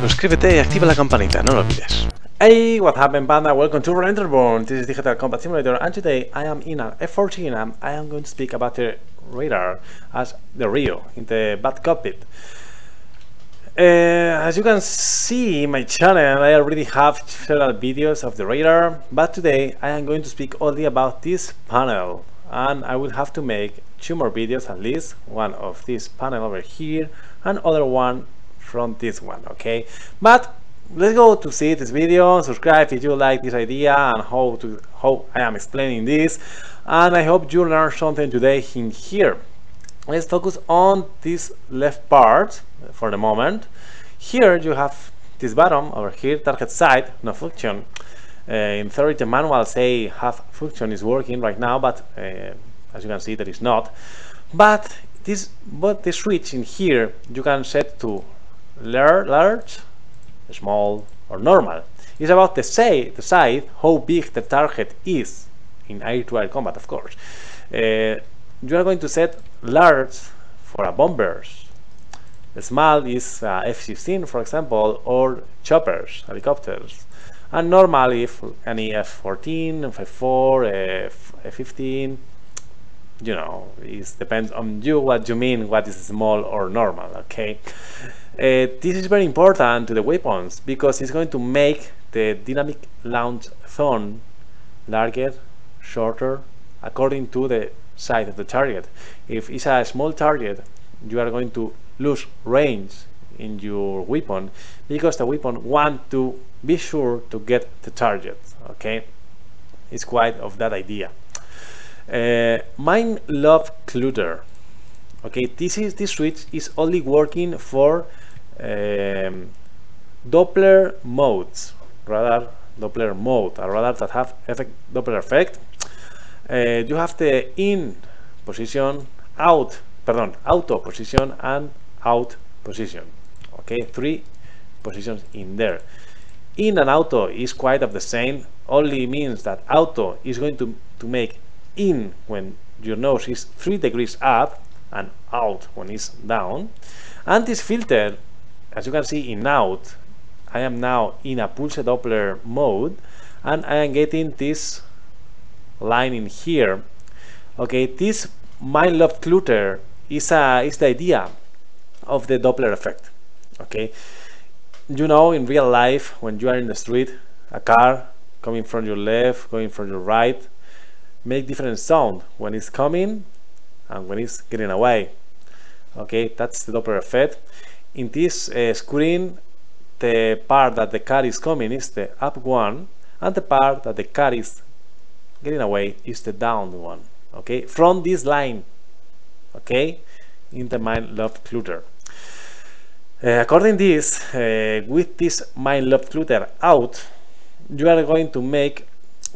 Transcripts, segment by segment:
Suscríbete y activa la campanita, no lo olvides. Hey, what happened, Panda? Welcome to Revientor. This is Digital Combat Simulator, and today I am in an F14 and I am going to speak about the radar as the Rio in the bad cockpit. As you can see in my channel, I already have several videos of the radar, but today I am going to speak only about this panel, and I will have to make 2 more videos at least, one of this panel over here and other one from this one, okay? But let's go to see this video. Subscribe if you like this idea and how I am explaining this, and I hope you learned something today in here. Let's focus on this left part for the moment. Here you have this button over here, target side, no function. In theory the manual say have function is working right now, but as you can see there is not. But the switch in here you can set to large, small or normal. It's about the size, how big the target is in air-to-air combat, of course. You are going to set large for a bombers. The small is F-16, for example, or choppers, helicopters. And normal if any F-14, F-4, F-15, you know, it depends on you what you mean, what is small or normal, okay? This is very important to the weapons because it's going to make the dynamic launch zone larger, shorter, according to the size of the target. If it's a small target, you are going to lose range in your weapon because the weapon wants to be sure to get the target, okay? It's quite of that idea. Mine love clutter. Okay, this switch is only working for Doppler modes, radar Doppler mode, a radar that have Doppler effect. You have the in position, auto position and out position. Okay, 3 positions in there. In and auto is quite of the same, only means that auto is going to make in when your nose is 3 degrees up and out when it's down. And this filter, as you can see in out, I am now in a pulse Doppler mode and I am getting this line in here. Okay, this mind love clutter is the idea of the Doppler effect. Okay, you know, in real life when you are in the street, a car coming from your left, going from your right, make different sound when it's coming and when it's getting away. Okay, that's the Doppler effect. In this screen, the part that the car is coming is the up one, and the part that the car is getting away is the down one. Okay, from this line, okay, in the mind love clutter. According this, with this mind love clutter out, you are going to make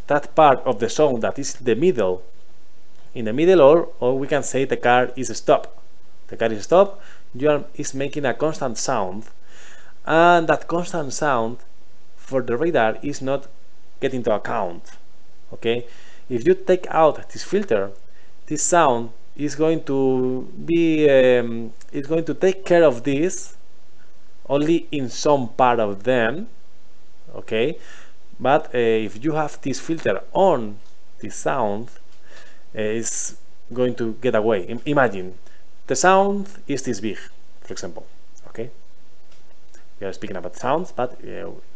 that part of the sound that is the middle, in the middle, or we can say the car is stop. The car is stop. Is making a constant sound, and that constant sound for the radar is not getting into account. Okay, if you take out this filter, this sound is going to be is going to take care of this only in some part of them. Okay, but if you have this filter on, this sound is going to get away. Imagine the sound is this big, for example. Okay, we are speaking about sounds, but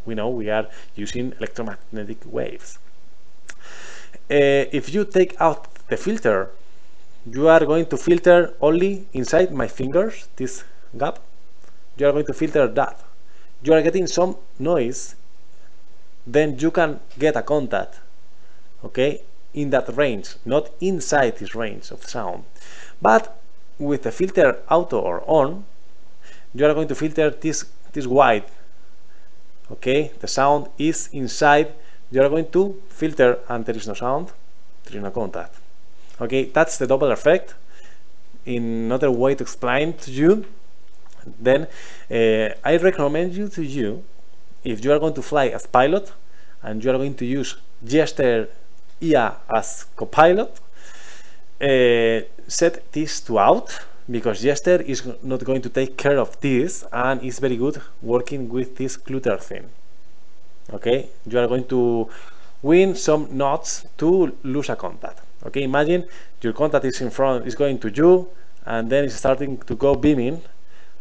we know we are using electromagnetic waves. If you take out the filter, you are going to filter only inside my fingers, this gap. You are going to filter that. You are getting some noise, then you can get a contact, okay, in that range, not inside this range of sound. But with the filter auto or on, you are going to filter this wide. Okay, the sound is inside. You are going to filter and there is no sound, there is no contact. Okay, that's the Doppler effect. In another way to explain to you, then I recommend you if you are going to fly as pilot and you are going to use Jester IA as co-pilot, set this to out, because Jester is not going to take care of this and is very good working with this clutter thing. Okay, you are going to win some nodes to lose a contact. Okay, imagine your contact is in front, is going to you, and then it's starting to go beaming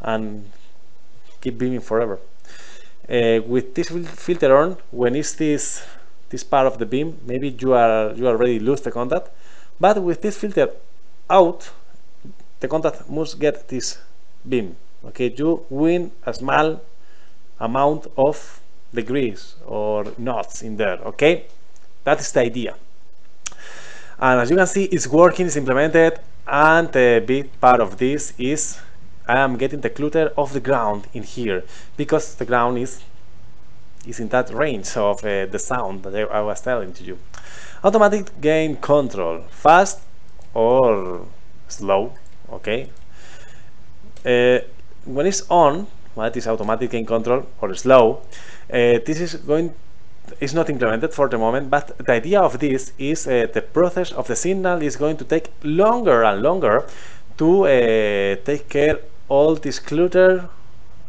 and keep beaming forever. With this filter on, when it's this part of the beam, maybe you already lose the contact, but with this filter out, the contact must get this beam. Okay, you win a small amount of degrees or knots in there. Okay, that is the idea. And as you can see, it's working, it's implemented, and the big part of this is I am getting the clutter of the ground in here, because the ground is in that range of the sound that I was telling to you. Automatic gain control, fast or slow. Okay, when it's on, that is automatic gain control or slow. This is not implemented for the moment, but the idea of this is the process of the signal is going to take longer and longer to take care all this clutter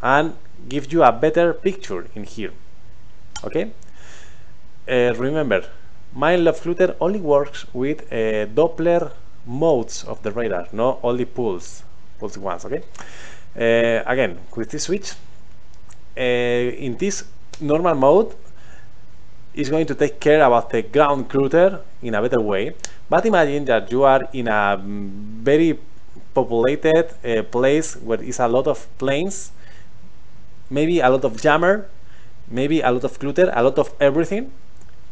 and give you a better picture in here. Okay, remember, my love clutter only works with Doppler modes of the radar, not only pulse ones. Okay, again, with this switch, in this normal mode is going to take care about the ground clutter in a better way. But imagine that you are in a very populated place where is a lot of planes, maybe a lot of jammer, maybe a lot of clutter, a lot of everything.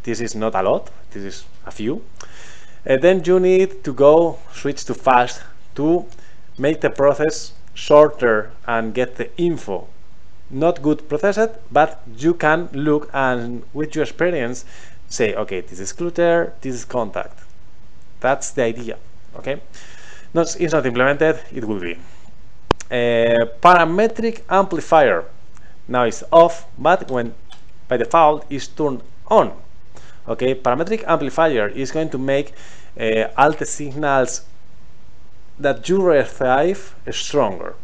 This is not a lot, this is a few. Then you need to go switch to fast to make the process shorter and get the info. Not good processed, but you can look and with your experience say, okay, this is clutter, this is contact. That's the idea. Okay, no, it's not implemented, it will be. Parametric amplifier, now it's off, but when by default is turned on. Okay, parametric amplifier is going to make all the signals that you receive stronger.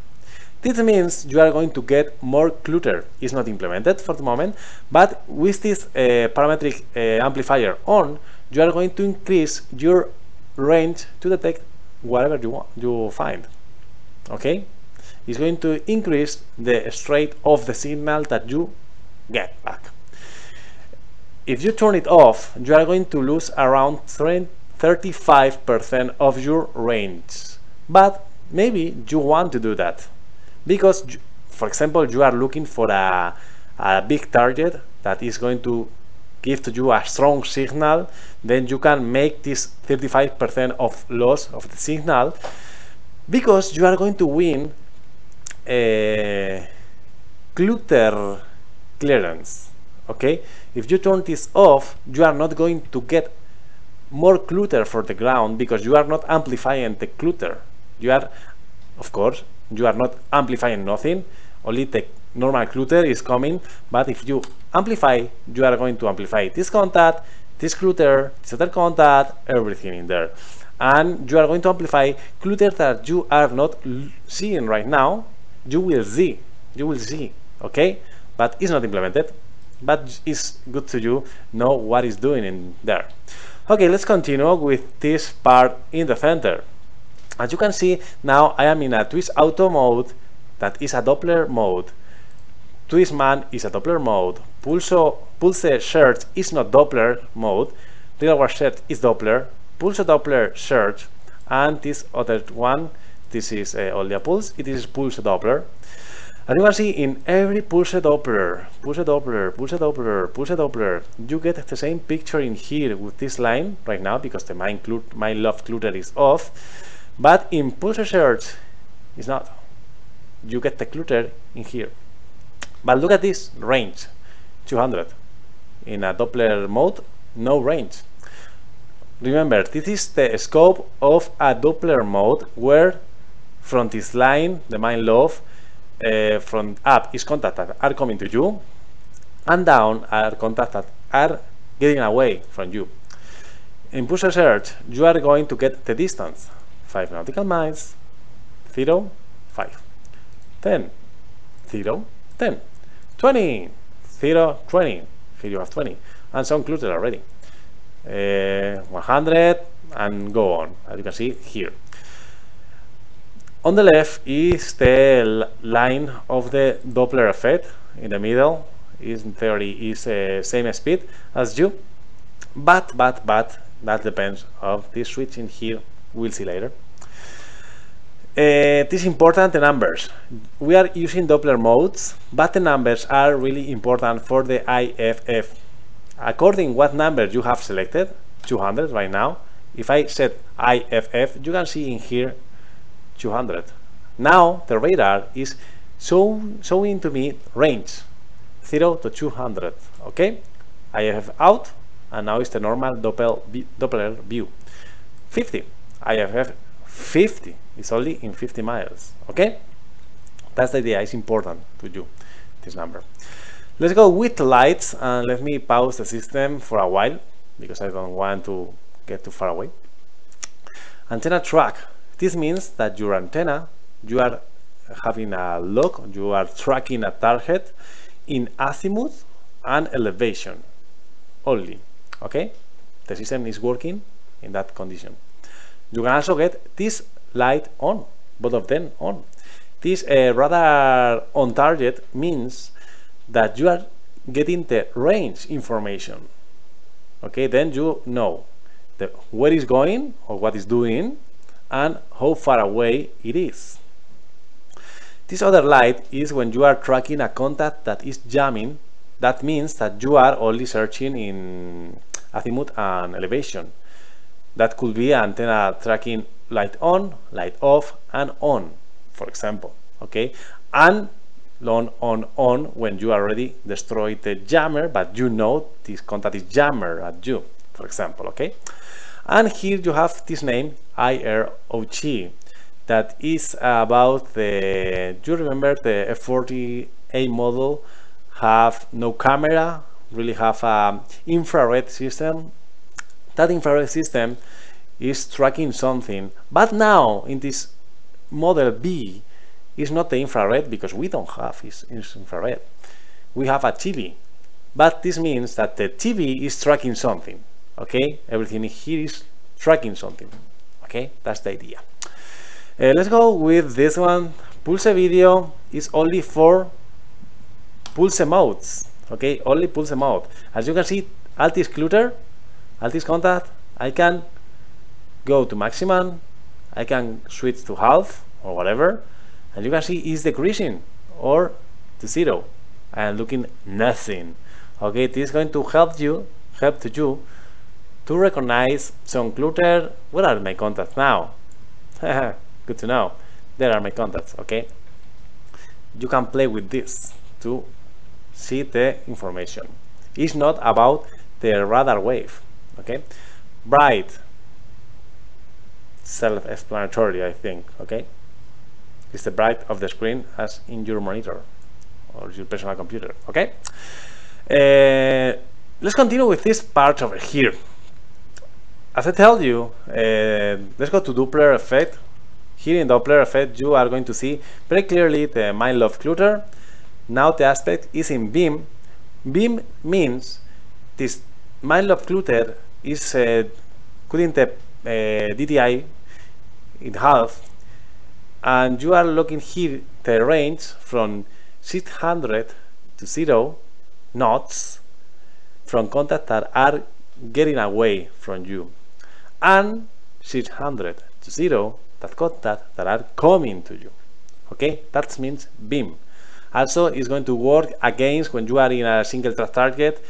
This means you are going to get more clutter. It's not implemented for the moment, but with this parametric amplifier on, you are going to increase your range to detect whatever you find. Okay, it's going to increase the strength of the signal that you get back. If you turn it off, you are going to lose around 35% of your range. But maybe you want to do that because, for example, you are looking for a big target that is going to give to you a strong signal. Then you can make this 35% of loss of the signal, because you are going to win clutter clearance. Okay, if you turn this off, you are not going to get more clutter for the ground, because you are not amplifying the clutter. You are, of course, you are not amplifying nothing, only the normal clutter is coming. But if you amplify, you are going to amplify this contact, this clutter, this other contact, everything in there. And you are going to amplify clutter that you are not seeing right now. You will see, okay, but it's not implemented. But it's good to you know what is doing in there. Okay, let's continue with this part in the center. As you can see, now I am in a twist auto mode that is a Doppler mode. Twist man is a Doppler mode. Pulse search is not Doppler mode. Real search is Doppler. Pulse Doppler search, and this other one, this is only a pulse. It is pulse Doppler. As you can see, in every pulse Doppler, you get the same picture in here with this line right now, because the my love clutter is off. But in pulse search, it's not. You get the clutter in here. But look at this range, 200. In a Doppler mode, no range. Remember, this is the scope of a Doppler mode, where from this line, the main love, from up is contacts that are coming to you, and down are contacts that are getting away from you. In pulse search, you are going to get the distance, 5 nautical miles, 0, 5, 10, 0, 10, 20, 0, 20, here you have 20, and some included already, 100, and go on, as you can see here. On the left is the line of the Doppler effect. In the middle is, in theory, is same speed as you, but that depends on this switch in here. We'll see later. It is important, the numbers. We are using Doppler modes, but the numbers are really important for the IFF. According what number you have selected, 200 right now. If I set IFF, you can see in here 200. Now the radar is showing to me range 0 to 200. Okay, IFF out, and now it's the normal Doppler view. 50, IFF 50 is only in 50 miles. Okay, that's the idea. It's important to you, this number. Let's go with the lights, and let me pause the system for a while because I don't want to get too far away. Antenna track. This means that your antenna, you are having a look, you are tracking a target in azimuth and elevation only. Okay, the system is working in that condition. You can also get this light on, both of them on. This radar on target means that you are getting the range information. Okay, then you know where it's going or what it's doing and how far away it is. This other light is when you are tracking a contact that is jamming. That means that you are only searching in azimuth and elevation. That could be antenna tracking light on, light off, and on, for example. Okay, and on when you already destroyed the jammer, but you know this contact is jammer at you, for example. Okay, and here you have this name IROG, that is about the, you remember the F14A model have no camera, really have a infrared system. That infrared system is tracking something, but now in this model B is not the infrared because we don't have is infrared. We have a TV, but this means that the TV is tracking something. Okay, everything here is tracking something. Okay, that's the idea. Let's go with this one. Pulse video is only for pulse modes. Okay, only pulse mode. As you can see, alt is clutter, alt is contact. I can go to maximum, I can switch to half or whatever, and you can see it's decreasing or to 0. I am looking nothing. Okay, this is going to help you to recognize some clutter. Where are my contacts now? Good to know. There are my contacts. Okay, you can play with this to see the information. It's not about the radar wave. Okay, bright, self-explanatory, I think. Okay, it's the bright of the screen as in your monitor or your personal computer. Okay, let's continue with this part over here. As I told you, let's go to Doppler effect. Here in Doppler effect, you are going to see very clearly the mind-love clutter. Now the aspect is in beam. Beam means this mind-love clutter is cutting the DTI in half, and you are looking here the range from 600 to 0 knots from contacts that are getting away from you, and 600 to 0 that contacts that are coming to you. Okay, that means beam. Also, it's going to work against when you are in a single track target,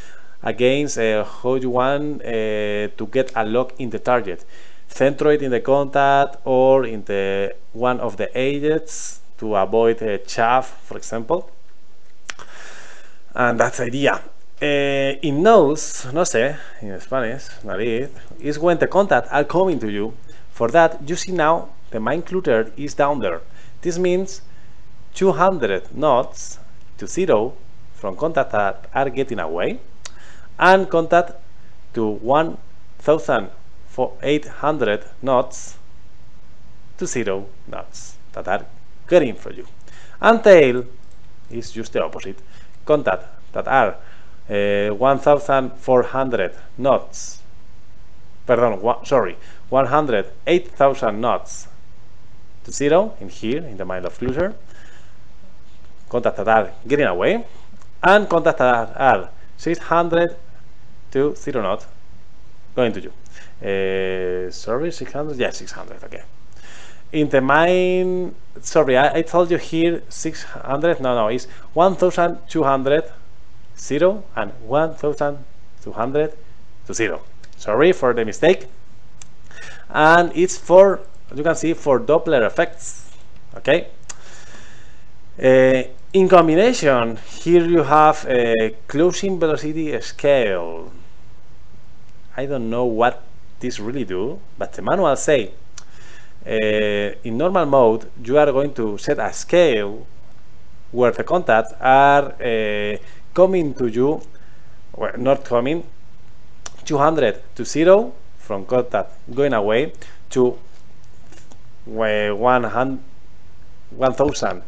against how you want to get a lock in the target. Center it in the contact or in the one of the edges to avoid a chaff, for example. And that's the idea. In nose, no sé, in Spanish, nariz, is when the contacts are coming to you. For that, you see now the mind clutter is down there. This means 200 knots to 0 from contact that are getting away, and contact to 1800 knots to 0 knots. that are getting from you. And tail is just the opposite. Contact that are 1,400 knots. Pardon, 108,000 knots to 0 in here in the mind of closure. Contacts that are getting away, and contacts that are 600 to 0 knots going to you. Sorry, 600? Yeah, 600, okay. In the main, sorry, I told you here 600, no, it's 1,200, 0, and 1,200 to 0. Sorry for the mistake. And it's for, you can see, for Doppler effects, okay? In combination, here you have a closing velocity scale. I don't know what this really do, but the manual say in normal mode you are going to set a scale where the contacts are coming to you, well, not coming, 200 to 0 from contact going away to 1,000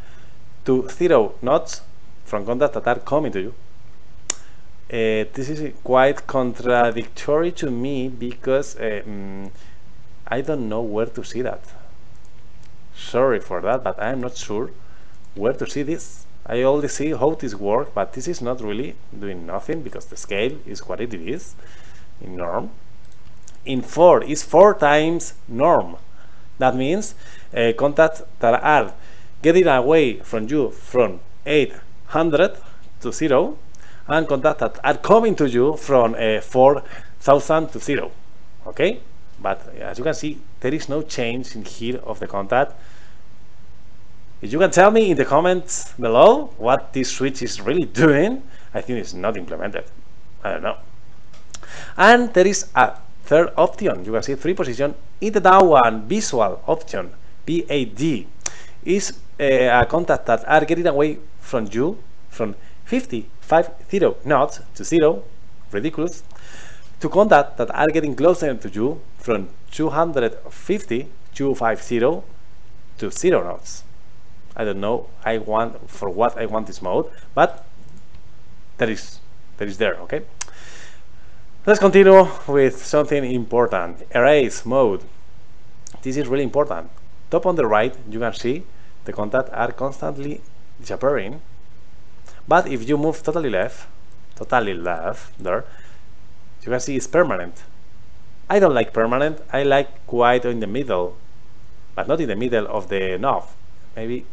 to 0 knots from contacts that are coming to you. This is quite contradictory to me because I don't know where to see that. Sorry for that, but I'm not sure where to see this. I only see how this works, but this is not really doing nothing because the scale is what it is in norm. In 4 is 4 times norm. That means contacts that are getting away from you from 800 to 0, and contacts that are coming to you from 4,000 to 0. Okay, but as you can see, there is no change in here of the contact. If you can tell me in the comments below what this switch is really doing, I think it's not implemented. I don't know. And there is a third option. You can see 3 position in the down one visual option, PAD, is a contact that are getting away from you from 50 knots to 0, ridiculous, to contact that are getting closer to you from 250 to 0 knots. I don't know for what I want this mode, but there is there, okay? Let's continue with something important, erase mode. This is really important. Top on the right, you can see the contacts are constantly disappearing. But if you move totally left there, you can see it's permanent. I don't like permanent, I like quite in the middle, but not in the middle of the knob, maybe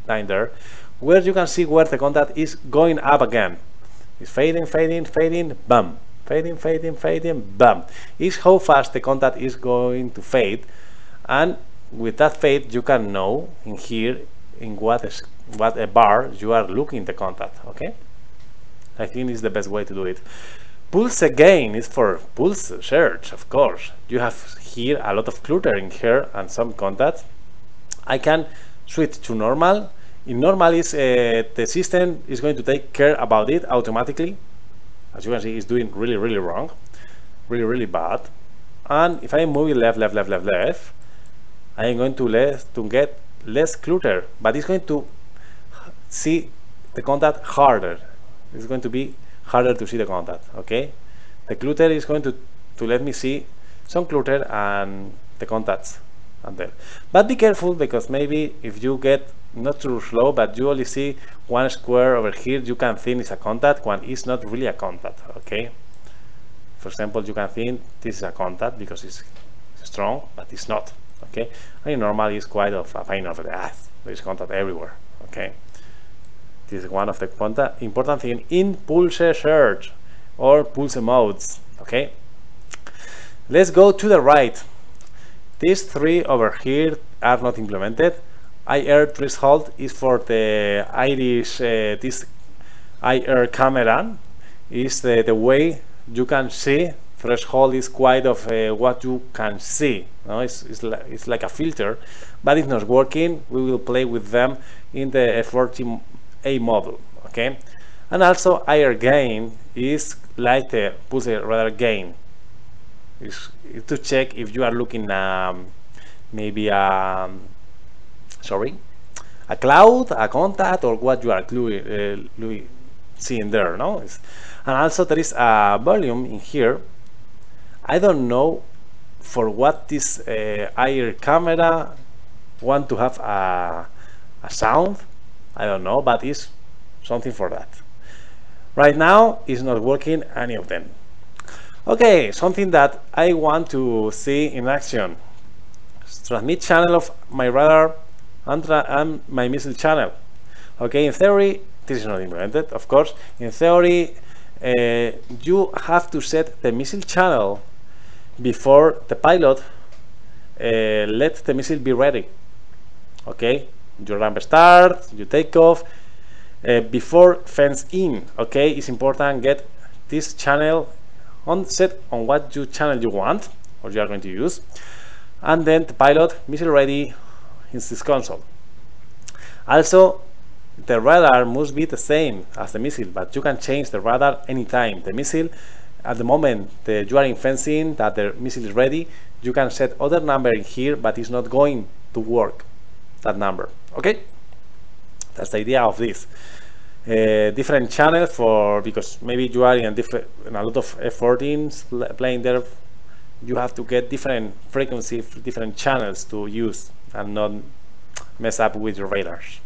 down there, where you can see where the contact is going up again. It's fading, fading, fading, bam. Fading, fading, fading, bam. It's how fast the contact is going to fade, and with that fade you can know in here in what a bar you are looking the contact, okay? I think is the best way to do it. Pulse again is for pulse search, of course. You have here a lot of cluttering here and some contacts. I can switch to normal. In normal is the system is going to take care about it automatically. As you can see, it's doing really wrong, really bad. And if I move it left, I am going to get less clutter, but it's going to see the contact harder. It's going to be harder to see the contact, okay? The clutter is going to let me see some clutter and the contacts and there. But be careful, because maybe if you get not too slow, but you only see one square over here, you can think it's a contact when it's not really a contact, okay? For example, you can think this is a contact because it's strong, but it's not, okay? And normally it's quite of a pain of the ass. There is contact everywhere, okay? This is one of the important things in pulse search or pulse modes, okay? Let's go to the right. These 3 over here are not implemented. IR threshold is for the iris, this IR camera is the way you can see. Threshold is quite of what you can see. No? It's like a filter, but it's not working. We will play with them in the F14A model, okay? And also IR gain is like the pulse radar gain. It's to check if you are looking maybe sorry, a cloud, a contact, or what you are seeing there, no? And also there is a volume in here. I don't know for what this IR camera want to have a sound. I don't know, but it's something for that. Right now it's not working any of them. Okay, something that I want to see in action. Transmit channel of my radar and my missile channel. Okay, in theory this is not implemented, of course. In theory you have to set the missile channel before the pilot let the missile be ready. Okay, you ramp start, you take off, before fence in. Okay, it's important get this channel on set on what channel you want or you are going to use, and then the pilot missile ready in this console. Also the radar must be the same as the missile, but you can change the radar anytime. The missile, at the moment that you are in fencing, that the missile is ready, you can set other number in here, but it's not going to work, that number. Okay, that's the idea of this. Different channels for, because maybe you are in a lot of F14s playing there, you have to get different frequency, different channels to use and not mess up with your radars.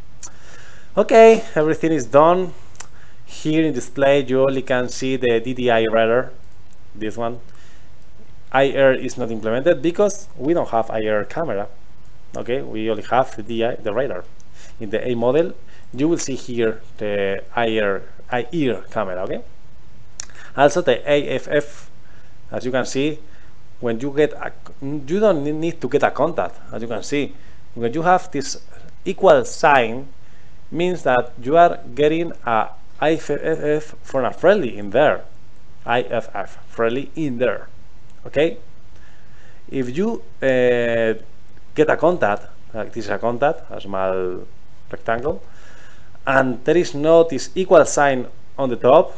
Okay, everything is done. Here in display you only can see the DDI radar, this one. IR is not implemented because we don't have IR camera. Okay, we only have the DI, the radar. In the A model you will see here the IR camera. Okay, also the AFF, as you can see, when you get you don't need to get a contact. As you can see, when you have this equal sign, means that you are getting a IFF from a friendly in there. IFF friendly in there. Okay, if you get a contact, like this is a contact, a small rectangle, and there is no this equal sign on the top,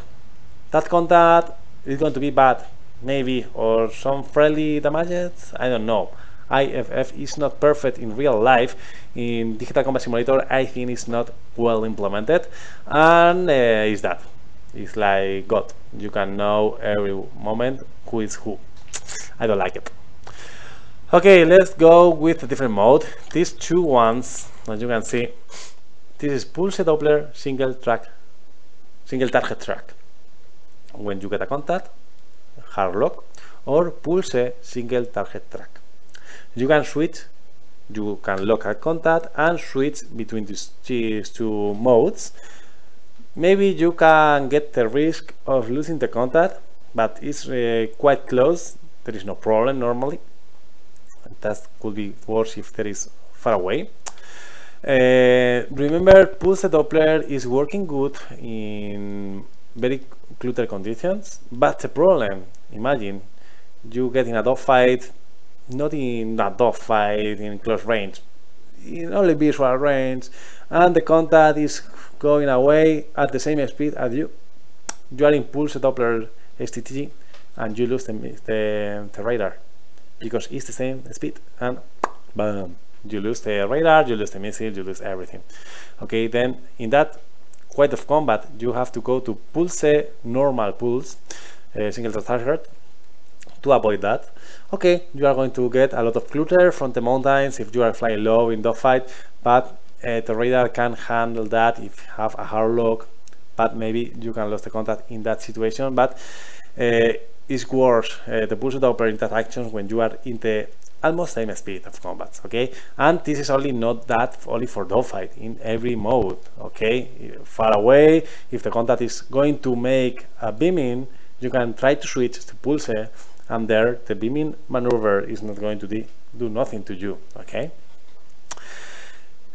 that contact is going to be bad, maybe, or some friendly damages, I don't know. IFF is not perfect in real life. In Digital Combat Simulator I think it's not well implemented, and it's that. It's like God, you can know every moment who is who. I don't like it. Okay, let's go with a different mode. These two ones, as you can see, this is Pulse Doppler single target track. When you get a contact, hard lock, or Pulse single target track. You can switch, you can lock a contact and switch between these two modes. Maybe you can get the risk of losing the contact, but it's quite close. There is no problem normally. That could be worse if there is far away. Remember, Pulse Doppler is working good in very cluttered conditions, but the problem, imagine you get in a dogfight, not in a dogfight in close range, in only visual range, and the contact is going away at the same speed as you. You are in Pulse Doppler STTG and you lose the radar because it's the same speed, and boom, you lose the radar, you lose the missile, you lose everything. Okay, then in that quite of combat you have to go to Pulse normal pulse single target to avoid that. Okay, you are going to get a lot of clutter from the mountains if you are flying low in dogfight, but the radar can handle that if you have a hard lock, but maybe you can lose the contact in that situation. But it's worse, the Pulse Doppler interactions when you are in the almost same speed of combat. Okay, and this is only not that only for dogfight, in every mode. Okay, far away, if the contact is going to make a beaming, you can try to switch to Pulse, and there the beaming maneuver is not going to do nothing to you. Okay,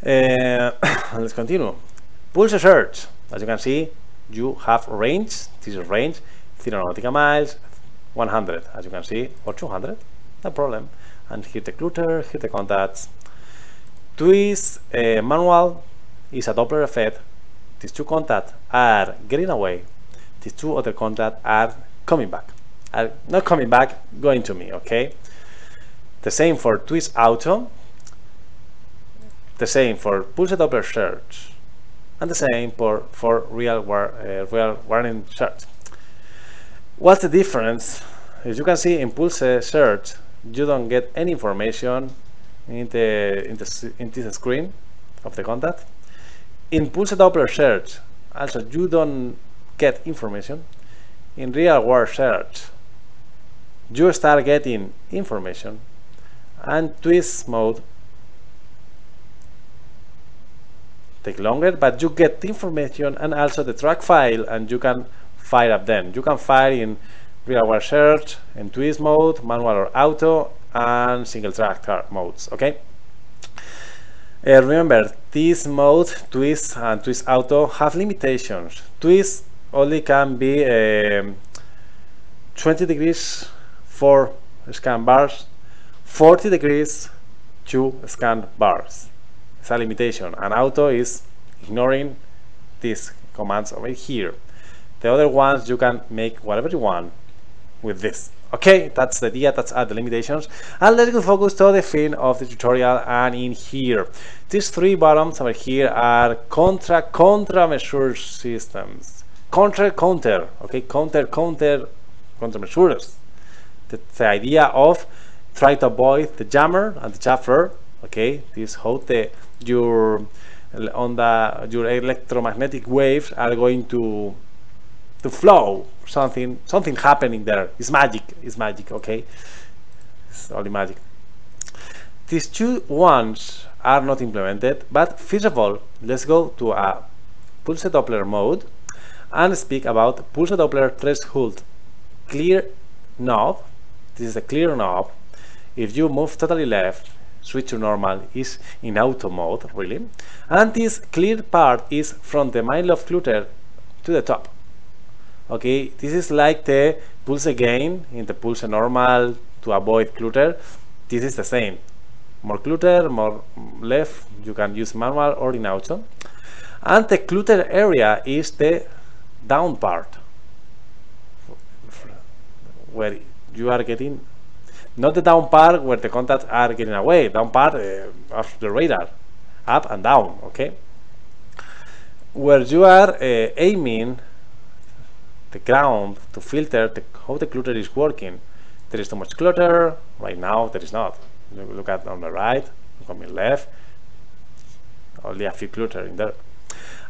let's continue. Pulse search, as you can see, you have range. This is range 0 nautical miles, 100, as you can see, or 200, no problem. And hit the clutter, hit the contacts. Twist manual is a Doppler effect. These two contacts are getting away, these two other contacts are coming back, are not coming back, going to me. Okay, the same for twist auto. the same for pulse Doppler search, and the same for real warning search. What's the difference? As you can see, in pulse search, you don't get any information in this screen of the contact. In pulse Doppler search, also you don't get information. In real world search, you start getting information, and twist mode take longer, but you get the information and also the track file, and you can fire up them. You can fire in real world search, in twist mode, manual or auto, and single track modes. Okay. Remember, this mode, twist and twist auto, have limitations. Twist only can be 20 degrees for scan bars, 40 degrees to scan bars. It's a limitation, and auto is ignoring these commands over here. The other ones you can make whatever you want with this. Okay, that's the idea, that's the limitations. And let's go focus to the fin of the tutorial. And in here, these three buttons over here are contra measure systems. Counter, okay, counter measures. The idea of try to avoid the jammer and the chaffer. Okay, this how your electromagnetic waves are going to flow. Something happening there. It's magic. Okay, it's only magic. These two ones are not implemented, but first of all, let's go to a pulse Doppler mode and speak about pulse Doppler threshold clear knob. This is a clear knob. If you move totally left, switch to normal, is in auto mode, really. And this clear part is from the main lobe clutter to the top. Okay, this is like the pulse gain in the pulse normal to avoid clutter. This is the same. More clutter, more left, you can use manual or in auto. And the clutter area is the down part, where you are getting, not the down part where the contacts are getting away, down part of the radar, up and down, okay? Where you are aiming the ground to filter how the clutter is working. There is too much clutter, right now there is not. Look at on the right, look on the left, only a few clutter in there.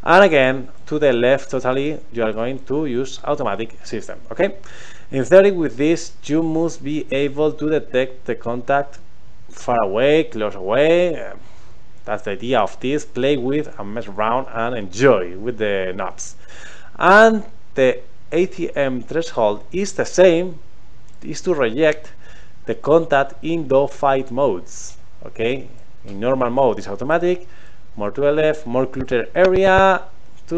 And again, to the left totally, you are going to use automatic system, okay? In theory, with this, you must be able to detect the contact far away, close away. That's the idea of this. Play with and mess around and enjoy with the knobs. And the ATM threshold is the same, is to reject the contact in those 5 modes, okay? In normal mode is automatic, more to the left, more clutter area to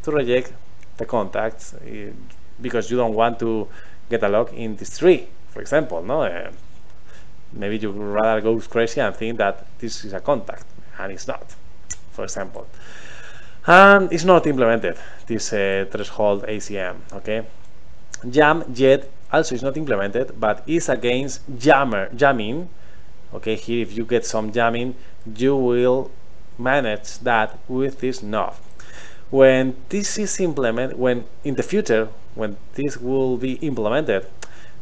reject the contacts, because you don't want to get a lock in this tree, for example, no? Maybe you would rather go crazy and think that this is a contact, and it's not, for example. And it's not implemented, this threshold ACM, okay? Jam jet also is not implemented, but is against jamming, okay? Here, if you get some jamming, you will manage that with this knob. When this is implemented, when in the future, when this will be implemented,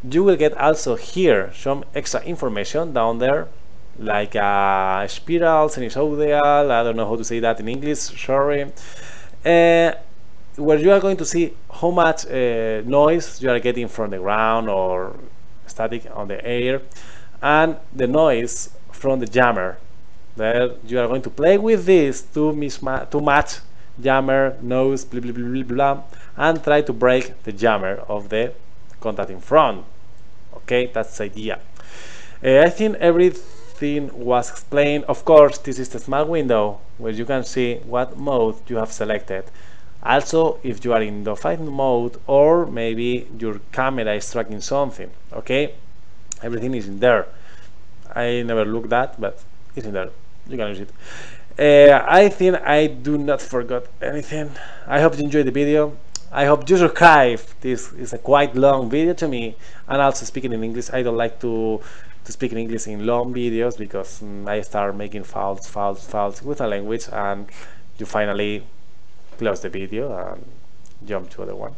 you will get also here some extra information down there, like a spiral, sinusoidal, I don't know how to say that in English, sorry, where you are going to see how much noise you are getting from the ground or static on the air, and the noise from the jammer. There you are going to play with this to match jammer, noise, blah, blah, blah, blah, blah, and try to break the jammer of the contact in front. Okay, that's the idea. I think everything was explained. Of course, this is the small window where you can see what mode you have selected. Also, if you are in the fight mode, or maybe your camera is tracking something, okay? Everything is in there. I never looked at, but it's in there. You can use it. I think I do not forget anything. I hope you enjoyed the video. I hope you subscribe. This is a quite long video to me, and also speaking in English, I don't like to to speak in English in long videos, because I start making faults with a language, and you finally close the video and jump to other one.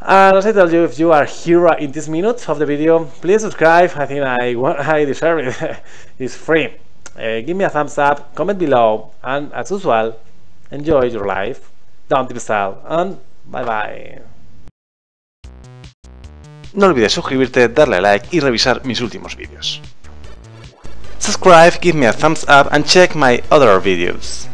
And as I told you, if you are here in this minute of the video, please subscribe. I think I deserve it. It's free. Give me a thumbs up, comment below, and as usual, enjoy your life. Don't be sad, and bye bye. No olvides suscribirte, darle a like y revisar mis últimos vídeos. Subscribe, give me a thumbs up and check my other videos.